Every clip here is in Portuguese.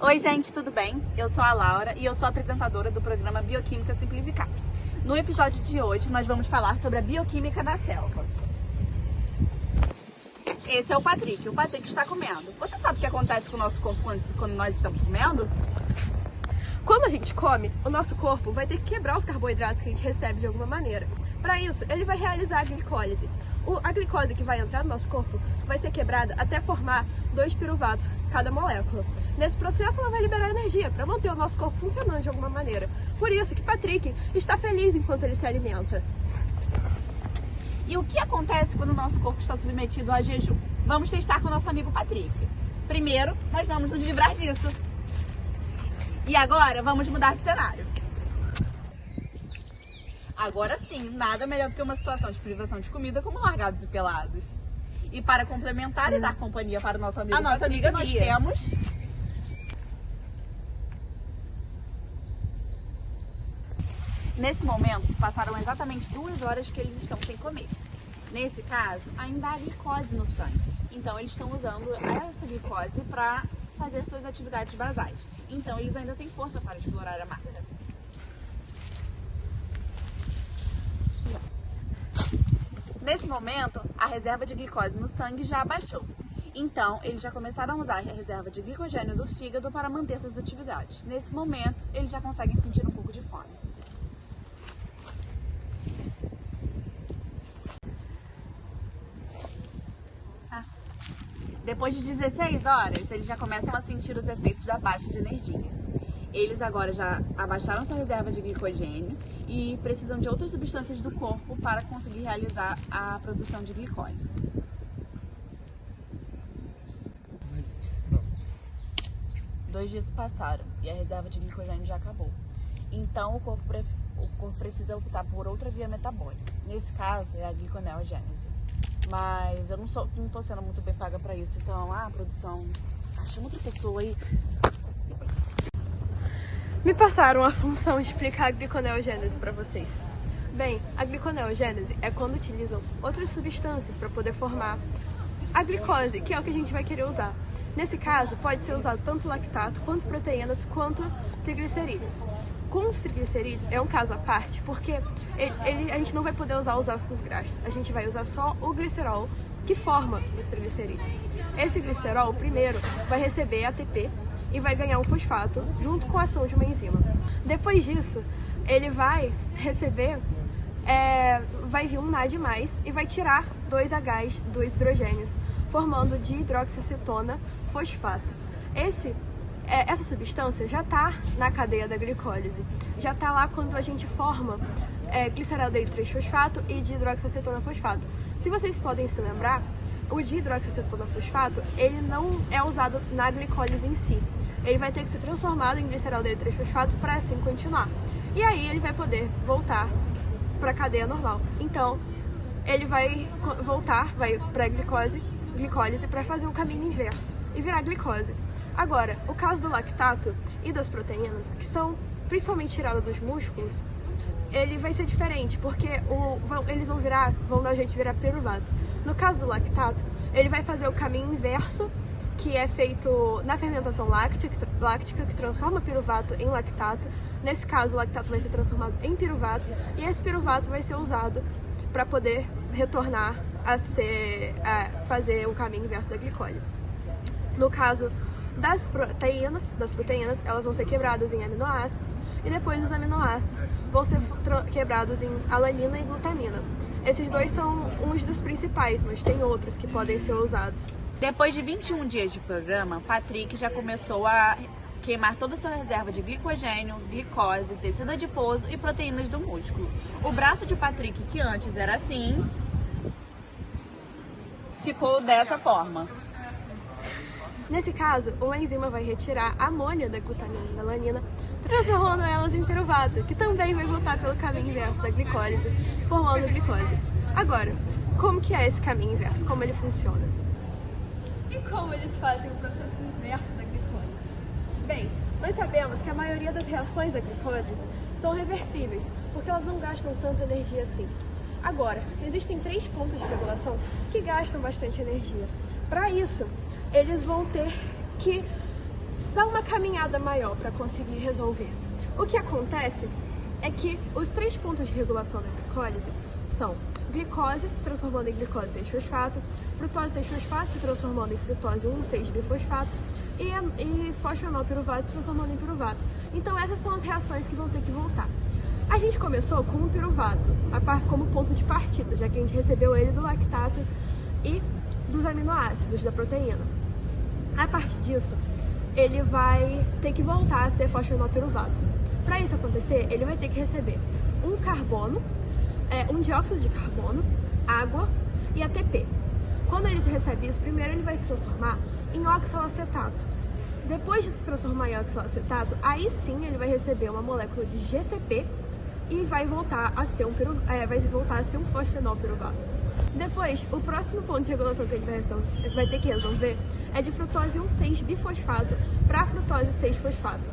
Oi gente, tudo bem? Eu sou a Laura e eu sou apresentadora do programa Bioquímica Simplificada. No episódio de hoje nós vamos falar sobre a bioquímica da selva. Esse é o Patrick está comendo. Você sabe o que acontece com o nosso corpo quando nós estamos comendo? Quando a gente come, o nosso corpo vai ter que quebrar os carboidratos que a gente recebe de alguma maneira. Para isso, ele vai realizar a glicólise. A glicose que vai entrar no nosso corpo vai ser quebrada até formar 2 piruvatos cada molécula. Nesse processo, ela vai liberar energia para manter o nosso corpo funcionando de alguma maneira. Por isso que Patrick está feliz enquanto ele se alimenta. E o que acontece quando o nosso corpo está submetido a jejum? Vamos testar com o nosso amigo Patrick. Primeiro, nós vamos nos livrar disso. E agora, vamos mudar de cenário. Agora sim, nada melhor do que uma situação de privação de comida como largados e pelados. E para complementar e dar companhia para o nosso amigo Patrick, amiga nós temos... Nesse momento, se passaram exatamente 2 horas que eles estão sem comer. Nesse caso, ainda há glicose no sangue. Então, eles estão usando essa glicose para fazer suas atividades basais. Então, eles ainda têm força para explorar a mata. Nesse momento, a reserva de glicose no sangue já abaixou. Então, eles já começaram a usar a reserva de glicogênio do fígado para manter suas atividades. Nesse momento, eles já conseguem sentir um pouco de fome. Depois de 16 horas, eles já começam a sentir os efeitos da baixa de energia. Eles agora já abaixaram sua reserva de glicogênio e precisam de outras substâncias do corpo para conseguir realizar a produção de glicólise. Dois dias se passaram e a reserva de glicogênio já acabou. Então o corpo precisa optar por outra via metabólica. Nesse caso é a gliconeogênese. Mas eu não tô sendo muito bem paga para isso, então a produção... chama outra pessoa aí. Me passaram a função de explicar a gliconeogênese para vocês. Bem, a gliconeogênese é quando utilizam outras substâncias para poder formar a glicose, que é o que a gente vai querer usar. Nesse caso, pode ser usado tanto lactato, quanto proteínas, quanto triglicerídeos. Com os triglicerídeos é um caso à parte, porque a gente não vai poder usar os ácidos graxos, a gente vai usar só o glicerol que forma os triglicerídeos. Esse glicerol, primeiro, vai receber ATP e vai ganhar um fosfato junto com a ação de uma enzima. Depois disso, ele vai receber, vai vir um NAD+, e vai tirar 2 Hs, 2 hidrogênios, formando dihidroxiacetona fosfato. Essa substância já está na cadeia da glicólise, já está lá quando a gente forma gliceraldeído 3-fosfato e dihidroxiacetona fosfato. Se vocês podem se lembrar, o dihidroxiacetona fosfato, ele não é usado na glicólise em si. Ele vai ter que ser transformado em gliceraldeído 3-fosfato para assim continuar. E aí ele vai poder voltar para a cadeia normal. Então, ele vai voltar, vai para a glicólise para fazer um caminho inverso e virar glicose. Agora, o caso do lactato e das proteínas, que são principalmente tiradas dos músculos, ele vai ser diferente, porque eles vão dar jeito de virar piruvato. No caso do lactato, ele vai fazer o caminho inverso, que é feito na fermentação láctica, que transforma piruvato em lactato. Nesse caso, o lactato vai ser transformado em piruvato, e esse piruvato vai ser usado para poder retornar a fazer o caminho inverso da glicólise. No caso das proteínas, elas vão ser quebradas em aminoácidos, e depois os aminoácidos vão ser quebrados em alanina e glutamina. Esses dois são uns dos principais, mas tem outros que podem ser usados. Depois de 21 dias de programa, Patrick já começou a queimar toda a sua reserva de glicogênio, glicose, tecido adiposo e proteínas do músculo. O braço de Patrick, que antes era assim, ficou dessa forma. Nesse caso, uma enzima vai retirar a amônia da glutamina e da alanina, transformando elas em piruvato, que também vai voltar pelo caminho inverso da glicólise, formando glicose. Agora, como que é esse caminho inverso? Como ele funciona? E como eles fazem o processo inverso da glicose? Bem, nós sabemos que a maioria das reações da glicose são reversíveis, porque elas não gastam tanta energia assim. Agora, existem 3 pontos de regulação que gastam bastante energia. Para isso, eles vão ter que dá uma caminhada maior para conseguir resolver. O que acontece é que os 3 pontos de regulação da glicólise são glicose se transformando em glicose 6-fosfato, frutose 6-fosfato se transformando em frutose 1,6-bifosfato e fosfenolpiruvato se transformando em piruvato. Então essas são as reações que vão ter que voltar. A gente começou com o piruvato como ponto de partida, já que a gente recebeu ele do lactato e dos aminoácidos da proteína. A partir disso, ele vai ter que voltar a ser fosfenolpiruvato. Para isso acontecer, ele vai ter que receber um carbono, um dióxido de carbono, água e ATP. Quando ele recebe isso, primeiro ele vai se transformar em oxalacetato. Depois de se transformar em oxalacetato, aí sim ele vai receber uma molécula de GTP e vai voltar a ser um fosfenolpiruvato. Depois, o próximo ponto de regulação que ele vai ter que resolver é de frutose 1,6-bifosfato para frutose 6-fosfato.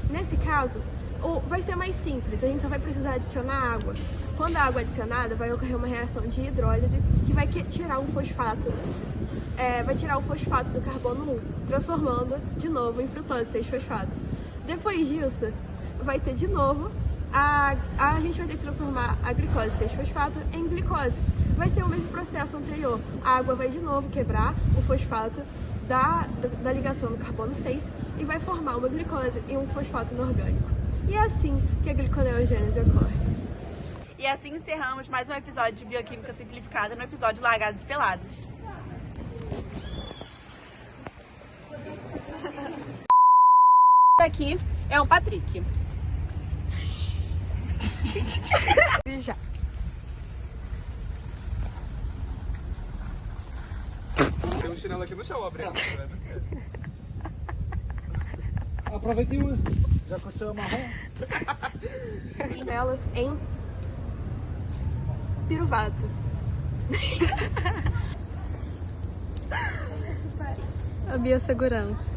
Nesse caso, vai ser mais simples, a gente só vai precisar adicionar água. Quando a água é adicionada, vai ocorrer uma reação de hidrólise que vai tirar o fosfato, do carbono 1, transformando de novo em frutose 6-fosfato. Depois disso, vai ter de novo, a gente vai ter que transformar a glicose 6-fosfato em glicose. Vai ser o mesmo processo anterior. A água vai de novo quebrar o fosfato da ligação do carbono 6 e vai formar uma glicose e um fosfato inorgânico. E é assim que a gliconeogênese ocorre. E assim encerramos mais um episódio de Bioquímica Simplificada no episódio Largados e Pelados. Aqui é o Patrick. Já. Tem um chinelo aqui no chão, abre. Aproveita e usa, já que o seu é marrom. Elas em piruvato. A biossegurança.